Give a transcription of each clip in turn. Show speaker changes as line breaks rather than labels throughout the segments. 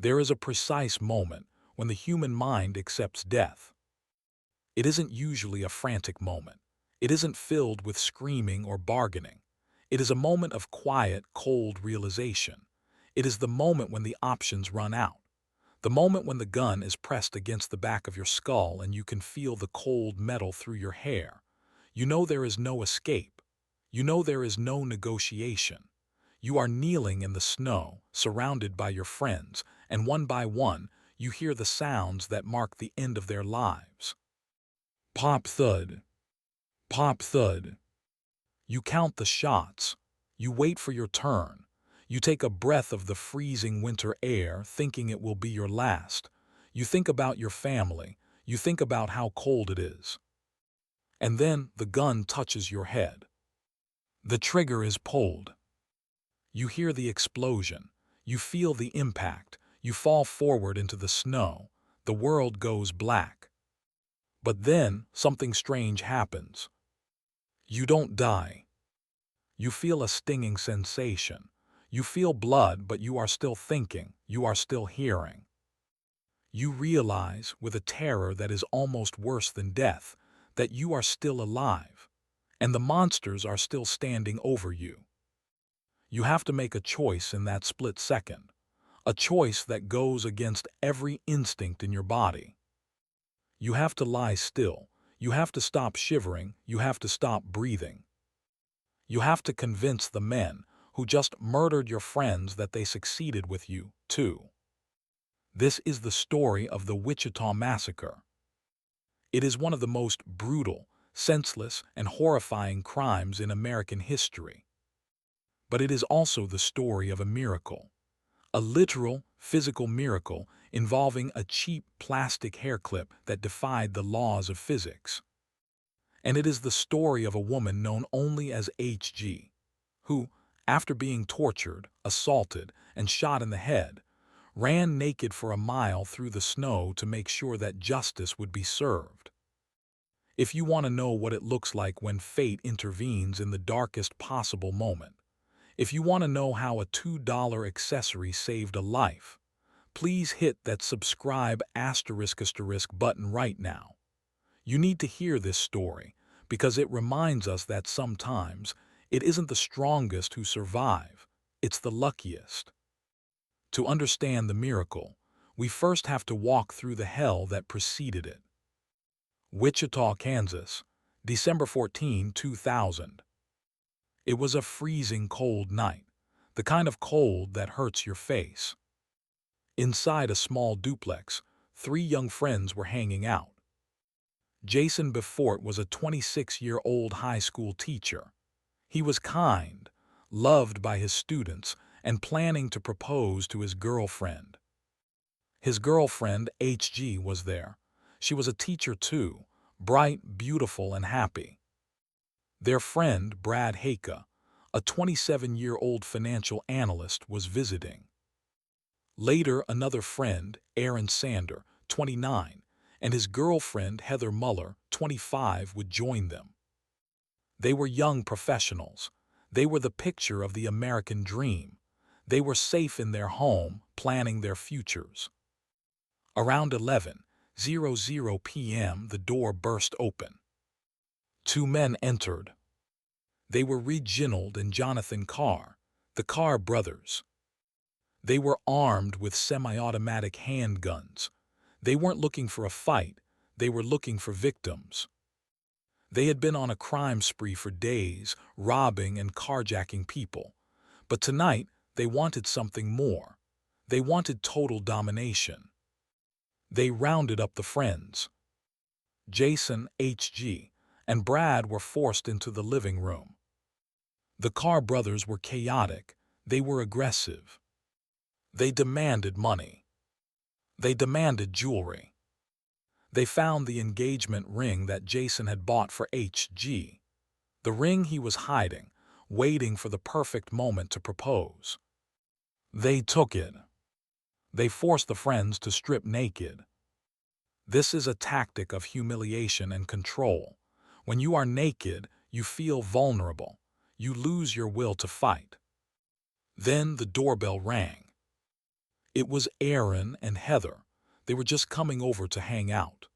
There is a precise moment when the human mind accepts death. It isn't usually a frantic moment. It isn't filled with screaming or bargaining. It is a moment of quiet, cold realization. It is the moment when the options run out. The moment when the gun is pressed against the back of your skull and you can feel the cold metal through your hair. You know there is no escape. You know there is no negotiation. You are kneeling in the snow, surrounded by your friends, and one by one, you hear the sounds that mark the end of their lives. Pop thud. Pop thud. You count the shots. You wait for your turn. You take a breath of the freezing winter air, thinking it will be your last. You think about your family. You think about how cold it is. And then the gun touches your head. The trigger is pulled. You hear the explosion. You feel the impact. You fall forward into the snow. The world goes black. But then something strange happens. You don't die. You feel a stinging sensation. You feel blood, but you are still thinking. You are still hearing. You realize, with a terror that is almost worse than death, that you are still alive, and the monsters are still standing over you. You have to make a choice in that split second, a choice that goes against every instinct in your body. You have to lie still. You have to stop shivering. You have to stop breathing. You have to convince the men who just murdered your friends that they succeeded with you, too. This is the story of the Wichita Massacre. It is one of the most brutal, senseless, and horrifying crimes in American history. But it is also the story of a miracle. A literal, physical miracle involving a cheap plastic hair clip that defied the laws of physics. And it is the story of a woman known only as HG, who, after being tortured, assaulted, and shot in the head, ran naked for a mile through the snow to make sure that justice would be served. If you want to know what it looks like when fate intervenes in the darkest possible moment, if you want to know how a $2 accessory saved a life, please hit that subscribe * button right now. You need to hear this story because it reminds us that sometimes it isn't the strongest who survive, it's the luckiest. To understand the miracle, we first have to walk through the hell that preceded it. Wichita, Kansas, December 14, 2000. It was a freezing cold night, the kind of cold that hurts your face. Inside a small duplex, 3 young friends were hanging out. Jason Befort was a 26-year-old high school teacher. He was kind, loved by his students, and planning to propose to his girlfriend. His girlfriend, HG, was there. She was a teacher too, bright, beautiful, and happy. Their friend, Brad Haka, a 27-year-old financial analyst, was visiting. Later, another friend, Aaron Sander, 29, and his girlfriend, Heather Muller, 25, would join them. They were young professionals. They were the picture of the American dream. They were safe in their home, planning their futures. Around 11:00 p.m., the door burst open. 2 men entered. They were Reginald and Jonathan Carr, the Carr brothers. They were armed with semi-automatic handguns. They weren't looking for a fight, they were looking for victims. They had been on a crime spree for days, robbing and carjacking people. But tonight, they wanted something more. They wanted total domination. They rounded up the friends. Jason, HG, and Brad were forced into the living room. The Carr brothers were chaotic. They were aggressive. They demanded money. They demanded jewelry. They found the engagement ring that Jason had bought for HG, the ring he was hiding, waiting for the perfect moment to propose. They took it. They forced the friends to strip naked. This is a tactic of humiliation and control. When you are naked, you feel vulnerable. You lose your will to fight. Then the doorbell rang. It was Aaron and Heather. They were just coming over to hang out.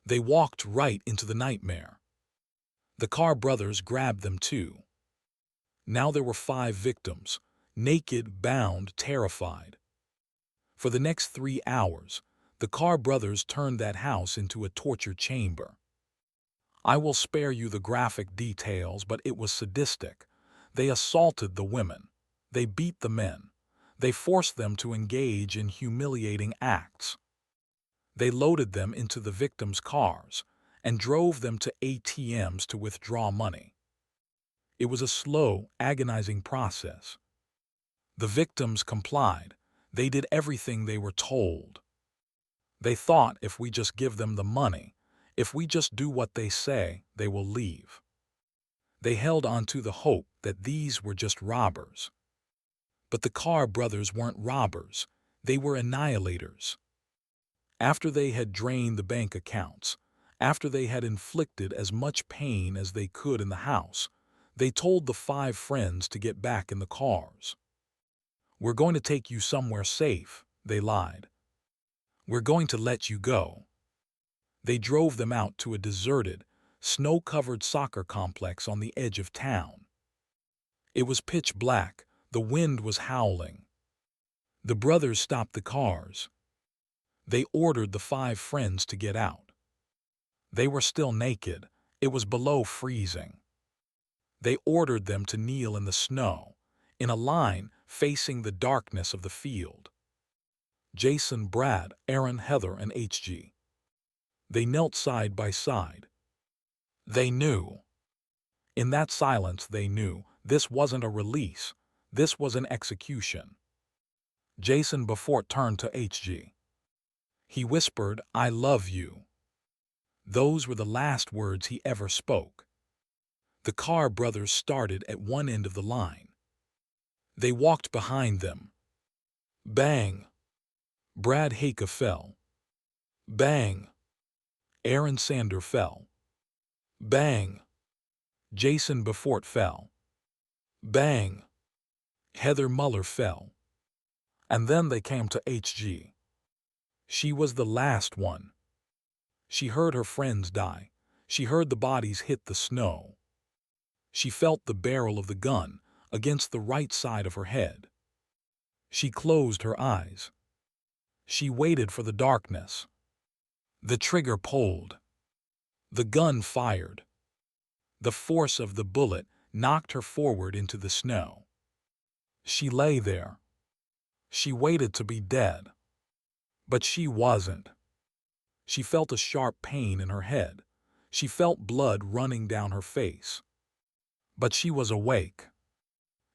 They walked right into the nightmare. The Carr brothers grabbed them too. Now there were 5 victims, naked, bound, terrified. For the next 3 hours, the Carr brothers turned that house into a torture chamber. I will spare you the graphic details, but it was sadistic. They assaulted the women. They beat the men. They forced them to engage in humiliating acts. They loaded them into the victims' cars and drove them to ATMs to withdraw money. It was a slow, agonizing process. The victims complied. They did everything they were told. They thought if we just give them the money, if we just do what they say, they will leave. They held on to the hope that these were just robbers. But the Carr brothers weren't robbers. They were annihilators. After they had drained the bank accounts, after they had inflicted as much pain as they could in the house, they told the 5 friends to get back in the cars. "We're going to take you somewhere safe," they lied. "We're going to let you go." They drove them out to a deserted, snow-covered soccer complex on the edge of town. It was pitch black. The wind was howling. The brothers stopped the cars. They ordered the 5 friends to get out. They were still naked. It was below freezing. They ordered them to kneel in the snow, in a line facing the darkness of the field. Jason, Brad, Aaron, Heather, and HG. They knelt side by side. They knew. In that silence they knew this wasn't a release. This was an execution. Jason Beaufort turned to HG. He whispered, "I love you." Those were the last words he ever spoke. The Carr brothers started at one end of the line. They walked behind them. Bang! Brad Hake fell. Bang! Aaron Sander fell. Bang! Jason Beaufort fell. Bang! Heather Muller fell. And then they came to HG. She was the last one. She heard her friends die. She heard the bodies hit the snow. She felt the barrel of the gun against the right side of her head. She closed her eyes. She waited for the darkness. The trigger pulled. The gun fired. The force of the bullet knocked her forward into the snow. She lay there. She waited to be dead. But she wasn't. She felt a sharp pain in her head. She felt blood running down her face. But she was awake.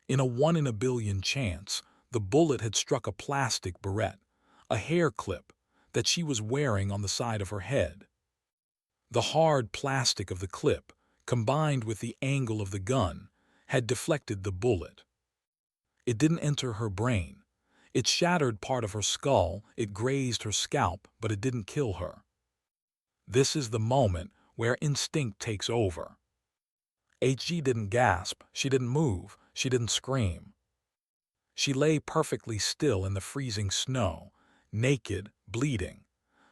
In a 1 in a billion chance, the bullet had struck a plastic barrette, a hair clip that she was wearing on the side of her head. The hard plastic of the clip, combined with the angle of the gun, had deflected the bullet. It didn't enter her brain. It shattered part of her skull, it grazed her scalp, but it didn't kill her. This is the moment where instinct takes over. HG didn't gasp, she didn't move, she didn't scream. She lay perfectly still in the freezing snow, naked, bleeding,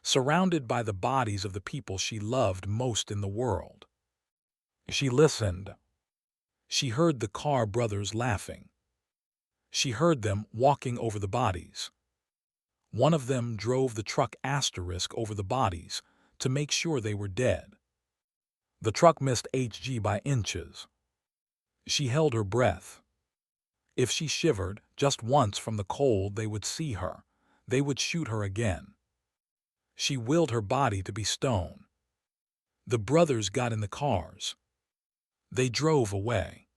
surrounded by the bodies of the people she loved most in the world. She listened. She heard the Carr brothers laughing. She heard them walking over the bodies. One of them drove the truck asterisk over the bodies to make sure they were dead. The truck missed HG by inches. She held her breath. If she shivered just once from the cold, they would see her. They would shoot her again. She willed her body to be stone. The brothers got in the cars. They drove away.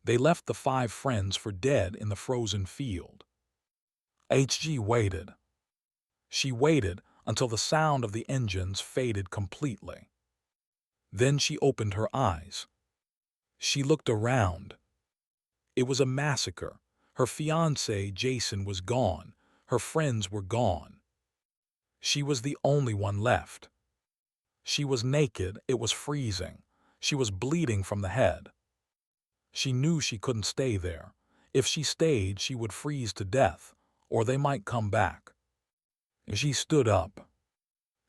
They left the 5 friends for dead in the frozen field. HG waited. She waited until the sound of the engines faded completely. Then she opened her eyes. She looked around. It was a massacre. Her fiancé, Jason, was gone. Her friends were gone. She was the only one left. She was naked. It was freezing. She was bleeding from the head. She knew she couldn't stay there. If she stayed, she would freeze to death, or they might come back. She stood up.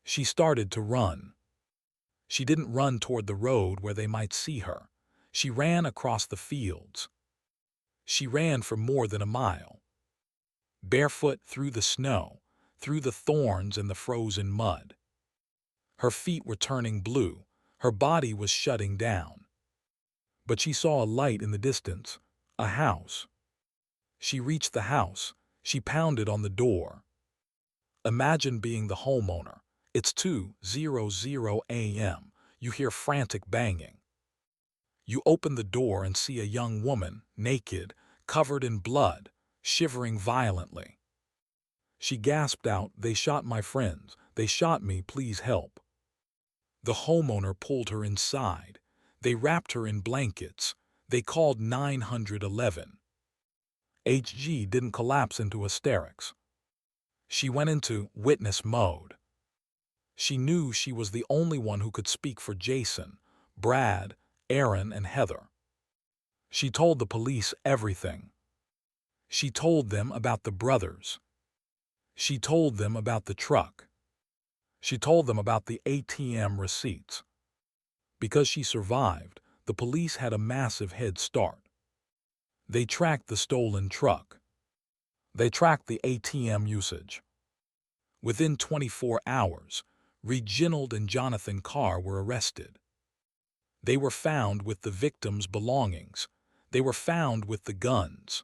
She started to run. She didn't run toward the road where they might see her. She ran across the fields. She ran for more than a mile. Barefoot through the snow, through the thorns and the frozen mud. Her feet were turning blue. Her body was shutting down. But she saw a light in the distance, a house. She reached the house. She pounded on the door. Imagine being the homeowner. It's 2:00 a.m. You hear frantic banging. You open the door and see a young woman, naked, covered in blood, shivering violently. She gasped out, "They shot my friends. They shot me, please help." The homeowner pulled her inside. They wrapped her in blankets. They called 911. HG didn't collapse into hysterics. She went into witness mode. She knew she was the only one who could speak for Jason, Brad, Aaron, and Heather. She told the police everything. She told them about the brothers. She told them about the truck. She told them about the ATM receipts. Because she survived, the police had a massive head start. They tracked the stolen truck. They tracked the ATM usage. Within 24 hours, Reginald and Jonathan Carr were arrested. They were found with the victims' belongings. They were found with the guns.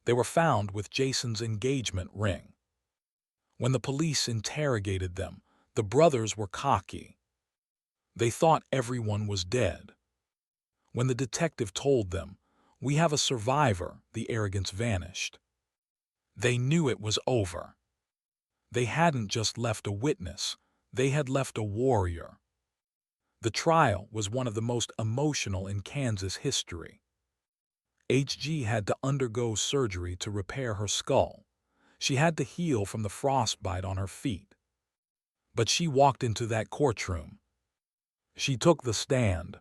They were found with Jason's engagement ring. When the police interrogated them, the brothers were cocky. They thought everyone was dead. When the detective told them, "We have a survivor," the arrogance vanished. They knew it was over. They hadn't just left a witness, they had left a warrior. The trial was one of the most emotional in Kansas history. HG had to undergo surgery to repair her skull. She had to heal from the frostbite on her feet. But she walked into that courtroom. She took the stand.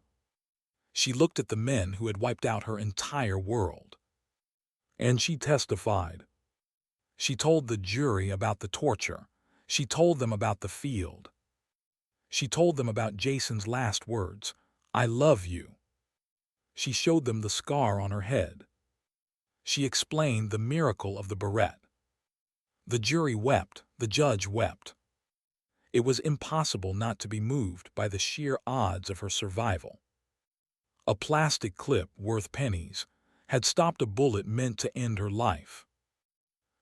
She looked at the men who had wiped out her entire world. And she testified. She told the jury about the torture. She told them about the field. She told them about Jason's last words, "I love you." She showed them the scar on her head. She explained the miracle of the beret. The jury wept, the judge wept. It was impossible not to be moved by the sheer odds of her survival. A plastic clip worth pennies had stopped a bullet meant to end her life.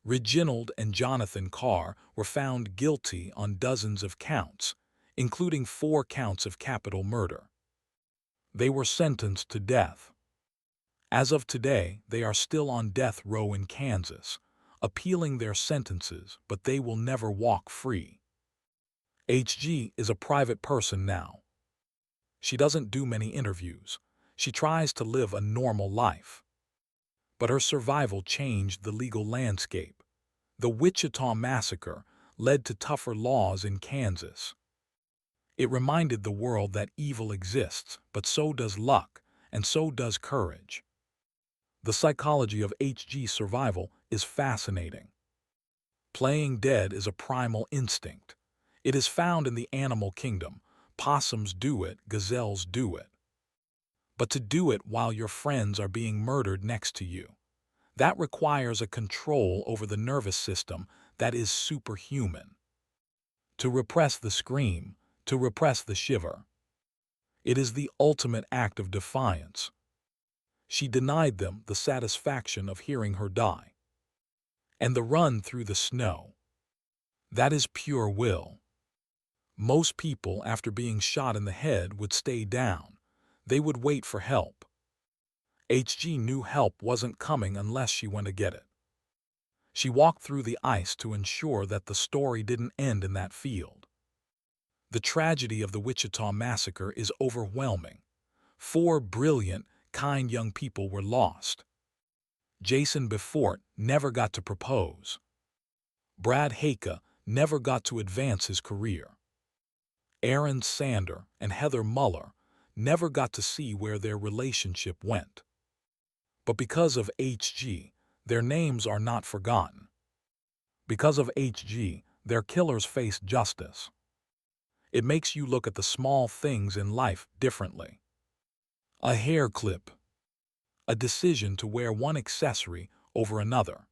Reginald and Jonathan Carr were found guilty on dozens of counts, including 4 counts of capital murder. They were sentenced to death. As of today, they are still on death row in Kansas, appealing their sentences, but they will never walk free. HG is a private person now. She doesn't do many interviews. She tries to live a normal life. But her survival changed the legal landscape. The Wichita Massacre led to tougher laws in Kansas. It reminded the world that evil exists, but so does luck, and so does courage. The psychology of HG survival is fascinating. Playing dead is a primal instinct. It is found in the animal kingdom. Possums do it, gazelles do it. But to do it while your friends are being murdered next to you, that requires a control over the nervous system that is superhuman. To repress the scream, to repress the shiver. It is the ultimate act of defiance. She denied them the satisfaction of hearing her die. And the run through the snow. That is pure will. Most people, after being shot in the head, would stay down. They would wait for help. HG knew help wasn't coming unless she went to get it. She walked through the ice to ensure that the story didn't end in that field. The tragedy of the Wichita Massacre is overwhelming. 4 brilliant, kind young people were lost. Jason Befort never got to propose. Brad Haka never got to advance his career. Aaron Sander and Heather Muller never got to see where their relationship went. But because of HG, their names are not forgotten. Because of HG, their killers face justice. It makes you look at the small things in life differently. A hair clip. A decision to wear one accessory over another.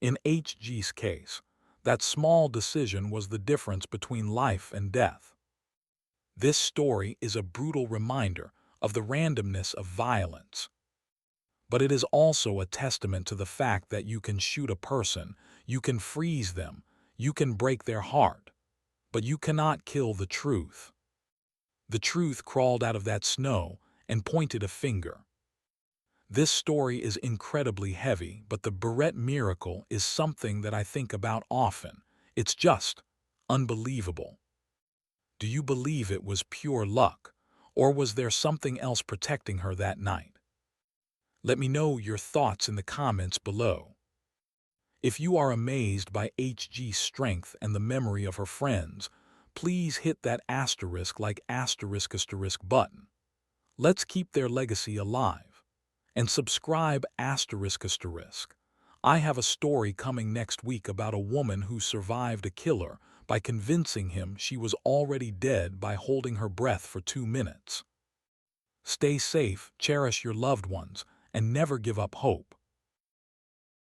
In HG's case, that small decision was the difference between life and death. This story is a brutal reminder of the randomness of violence. But it is also a testament to the fact that you can shoot a person, you can freeze them, you can break their heart, but you cannot kill the truth. The truth crawled out of that snow and pointed a finger. This story is incredibly heavy, but the Barrett miracle is something that I think about often. It's just unbelievable. Do you believe it was pure luck, or was there something else protecting her that night? Let me know your thoughts in the comments below. If you are amazed by HG's strength and the memory of her friends, please hit that *** button. Let's keep their legacy alive. And subscribe ***. I have a story coming next week about a woman who survived a killer by convincing him she was already dead by holding her breath for 2 minutes. Stay safe, cherish your loved ones, and never give up hope.